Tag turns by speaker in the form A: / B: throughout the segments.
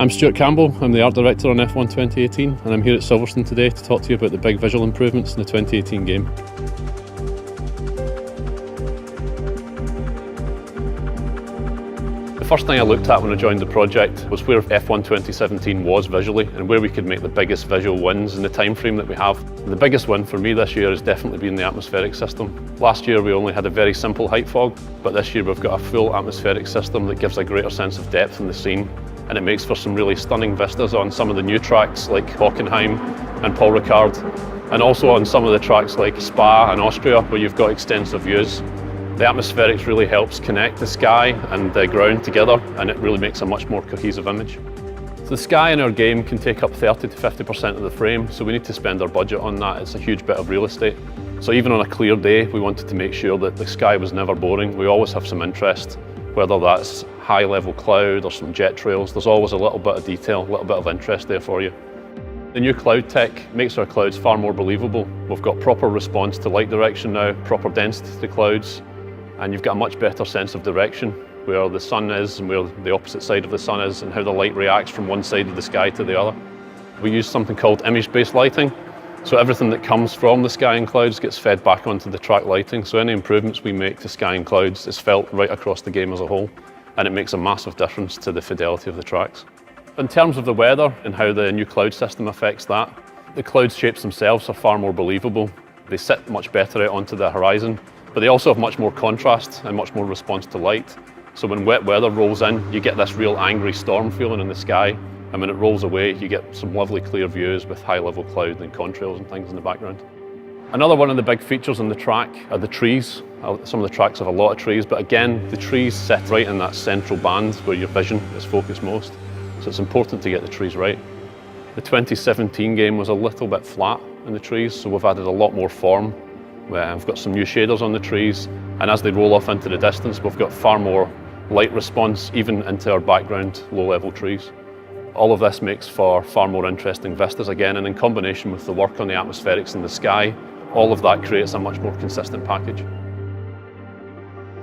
A: I'm Stuart Campbell, I'm the Art Director on F1 2018 and I'm here at Silverstone today to talk to you about the big visual improvements in the 2018 game. The first thing I looked at when I joined the project was where F1 2017 was visually and where we could make the biggest visual wins in the time frame that we have. And the biggest win for me this year has definitely been the atmospheric system. Last year we only had a very simple height fog, but this year we've got a full atmospheric system that gives a greater sense of depth in the scene. And it makes for some really stunning vistas on some of the new tracks like Hockenheim and Paul Ricard, and also on some of the tracks like Spa and Austria where you've got extensive views. The atmospherics really helps connect the sky and the ground together, and it really makes a much more cohesive image. So the sky in our game can take up 30 to 50% of the frame, so we need to spend our budget on that. It's a huge bit of real estate. So even on a clear day, we wanted to make sure that the sky was never boring. We always have some interest, whether that's high-level cloud or some jet trails. There's always a little bit of detail, a little bit of interest there for you. The new cloud tech makes our clouds far more believable. We've got proper response to light direction now, proper density to clouds, and you've got a much better sense of direction, where the sun is and where the opposite side of the sun is and how the light reacts from one side of the sky to the other. We use something called image-based lighting. So everything that comes from the sky and clouds gets fed back onto the track lighting. So any improvements we make to sky and clouds is felt right across the game as a whole. And it makes a massive difference to the fidelity of the tracks. In terms of the weather and how the new cloud system affects that, the cloud shapes themselves are far more believable. They sit much better out onto the horizon, but they also have much more contrast and much more response to light. So when wet weather rolls in, you get this real angry storm feeling in the sky. And when it rolls away, you get some lovely clear views with high-level cloud and contrails and things in the background. Another one of the big features on the track are the trees. Some of the tracks have a lot of trees, but again, the trees sit right in that central band where your vision is focused most. So it's important to get the trees right. The 2017 game was a little bit flat in the trees, so we've added a lot more form. We've got some new shaders on the trees, and as they roll off into the distance, we've got far more light response, even into our background low-level trees. All of this makes for far more interesting vistas again, and in combination with the work on the atmospherics in the sky, all of that creates a much more consistent package.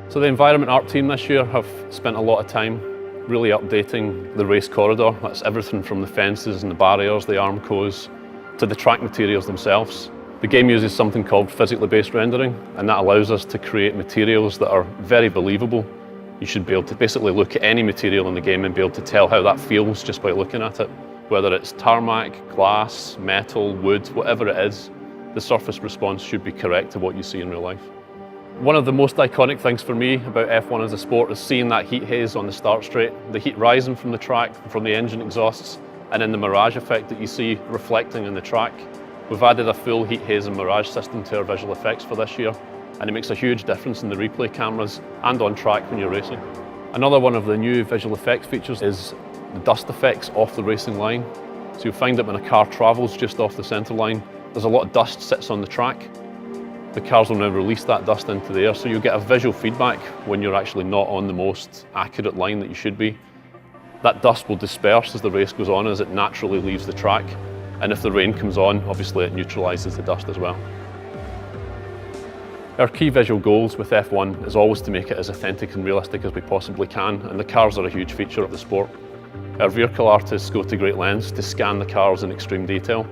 A: So the environment art team this year have spent a lot of time really updating the race corridor. That's everything from the fences and the barriers, the armcos, to the track materials themselves. The game uses something called physically based rendering, and that allows us to create materials that are very believable. You should be able to basically look at any material in the game and be able to tell how that feels just by looking at it. Whether it's tarmac, glass, metal, wood, whatever it is, the surface response should be correct to what you see in real life. One of the most iconic things for me about F1 as a sport is seeing that heat haze on the start straight, the heat rising from the track, from the engine exhausts, and then the mirage effect that you see reflecting in the track. We've added a full heat haze and mirage system to our visual effects for this year, and it makes a huge difference in the replay cameras and on track when you're racing. Another one of the new visual effects features is the dust effects off the racing line. So you'll find that when a car travels just off the centre line, there's a lot of dust sits on the track. The cars will now release that dust into the air, so you'll get a visual feedback when you're actually not on the most accurate line that you should be. That dust will disperse as the race goes on, as it naturally leaves the track. And if the rain comes on, obviously it neutralises the dust as well. Our key visual goals with F1 is always to make it as authentic and realistic as we possibly can, and the cars are a huge feature of the sport. Our vehicle artists go to great lengths to scan the cars in extreme detail.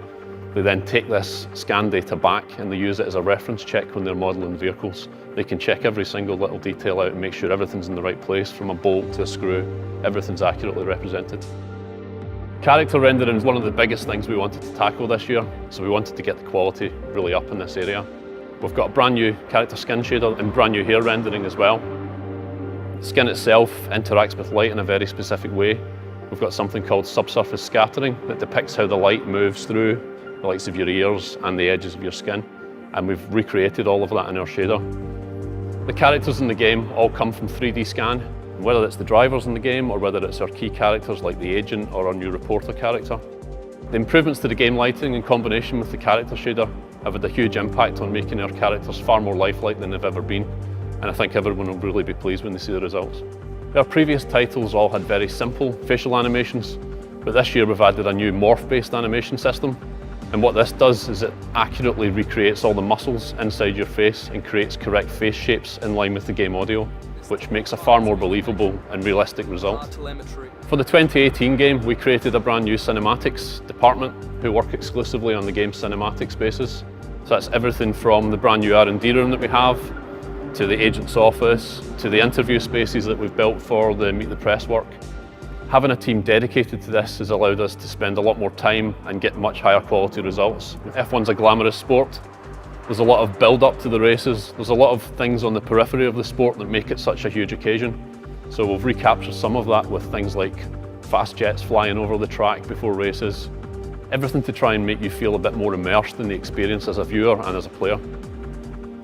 A: They then take this scan data back and they use it as a reference check when they're modelling vehicles. They can check every single little detail out and make sure everything's in the right place, from a bolt to a screw, everything's accurately represented. Character rendering is one of the biggest things we wanted to tackle this year, so we wanted to get the quality really up in this area. We've got a brand new character skin shader and brand new hair rendering as well. The skin itself interacts with light in a very specific way. We've got something called subsurface scattering that depicts how the light moves through the likes of your ears and the edges of your skin, and we've recreated all of that in our shader. The characters in the game all come from 3D scan, whether it's the drivers in the game or whether it's our key characters like the agent or our new reporter character. The improvements to the game lighting in combination with the character shader have had a huge impact on making our characters far more lifelike than they've ever been, and I think everyone will really be pleased when they see the results. Our previous titles all had very simple facial animations, but this year we've added a new morph-based animation system. And what this does is it accurately recreates all the muscles inside your face and creates correct face shapes in line with the game audio. which makes a far more believable and realistic result. For the 2018 game, we created a brand new cinematics department who work exclusively on the game's cinematic spaces. So that's everything from the brand new R&D room that we have, to the agent's office, to the interview spaces that we've built for the Meet the Press work. Having a team dedicated to this has allowed us to spend a lot more time and get much higher quality results. F1's a glamorous sport. There's a lot of build-up to the races. There's a lot of things on the periphery of the sport that make it such a huge occasion. So we've recaptured some of that with things like fast jets flying over the track before races. Everything to try and make you feel a bit more immersed in the experience as a viewer and as a player.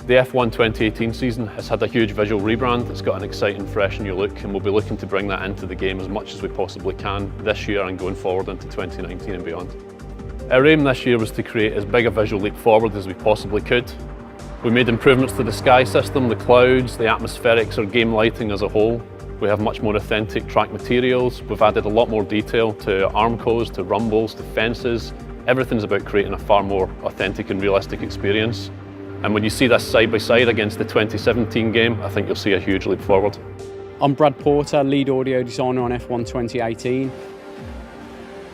A: The F1 2018 season has had a huge visual rebrand. It's got an exciting, fresh new look, and we'll be looking to bring that into the game as much as we possibly can this year and going forward into 2019 and beyond. Our aim this year was to create as big a visual leap forward as we possibly could. We made improvements to the sky system, the clouds, the atmospherics, or game lighting as a whole. We have much more authentic track materials. We've added a lot more detail to armcos, to rumbles, to fences. Everything's about creating a far more authentic and realistic experience. And when you see this side by side against the 2017 game, I think you'll see a huge leap forward.
B: I'm Brad Porter, lead audio designer on F1 2018.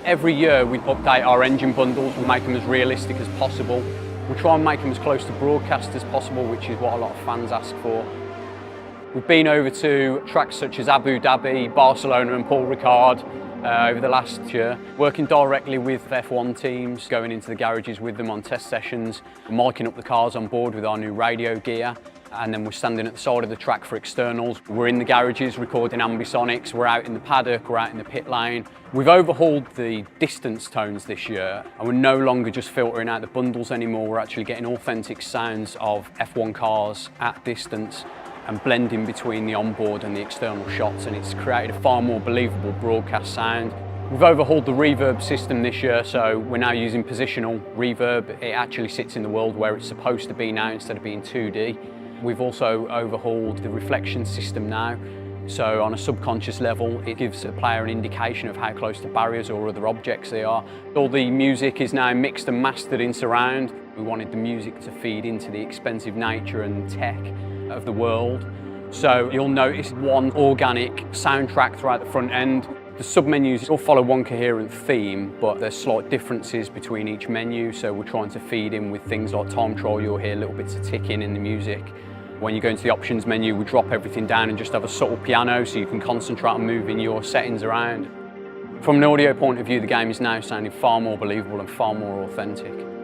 B: Every year we update our engine bundles, we make them as realistic as possible. We try and make them as close to broadcast as possible, which is what a lot of fans ask for. We've been over to tracks such as Abu Dhabi, Barcelona and Paul Ricard over the last year, working directly with F1 teams, going into the garages with them on test sessions, miking up the cars on board with our new radio gear, and then we're standing at the side of the track for externals. We're in the garages recording ambisonics, we're out in the paddock, we're out in the pit lane. We've overhauled the distance tones this year, and we're no longer just filtering out the bundles anymore, we're actually getting authentic sounds of F1 cars at distance and blending between the onboard and the external shots, and it's created a far more believable broadcast sound. We've overhauled the reverb system this year, so we're now using positional reverb. It actually sits in the world where it's supposed to be now instead of being 2D. We've also overhauled the reflection system now, so on a subconscious level it gives a player an indication of how close to barriers or other objects they are. All the music is now mixed and mastered in surround. We wanted the music to feed into the expensive nature and tech of the world. So you'll notice one organic soundtrack throughout the front end. The sub-menus all follow one coherent theme, but there's slight differences between each menu, so we're trying to feed in with things like time trial. You'll hear little bits of ticking in the music. When you go into the options menu, we drop everything down and just have a subtle piano so you can concentrate on moving your settings around. From an audio point of view, the game is now sounding far more believable and far more authentic.